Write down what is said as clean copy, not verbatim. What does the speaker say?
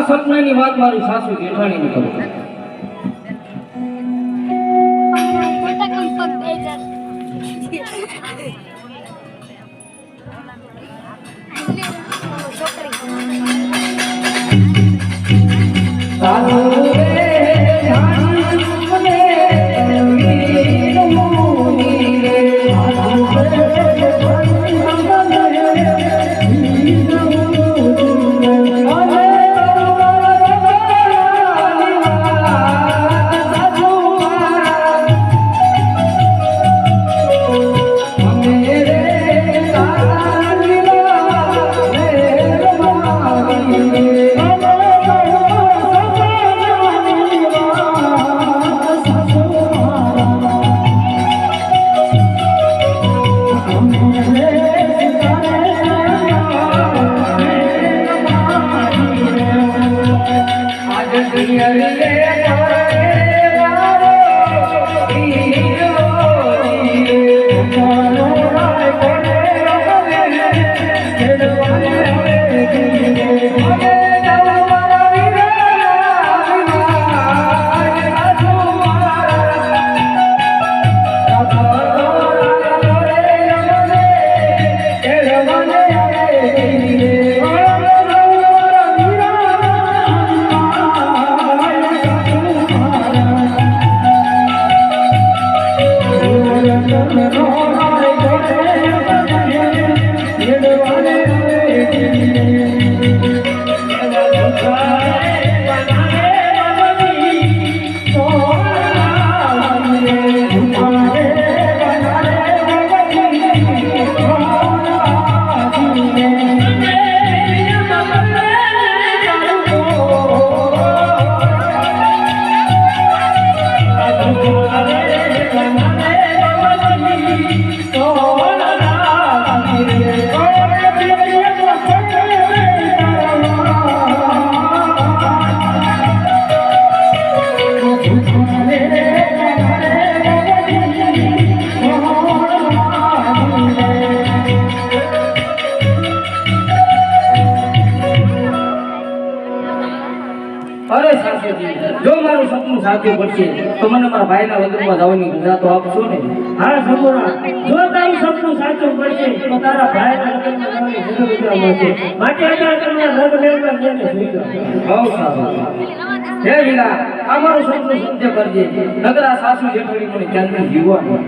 સપનાની વાત મારી સાસુ જેઠાણીને કરું. જો મારું સપનું સાચું પડશે તો મને મારા ભાઈના લગ્નમાં જવાની રજા તો આપશો ને? હા સપોરા, જો તારું સપનું સાચું પડશે તો તારા ભાઈના લગ્નમાં જવાની જરૂર મળશે. માટે અત્યારે તમને લગ્ન લેવા જઈને સુઈ જાઓ. બહુ સારું. હે વિલા, આ મારું સપનું સત્ય કરજે. નગરા સાસુ જેઠડી મને ક્યાંથી જીવવાનું.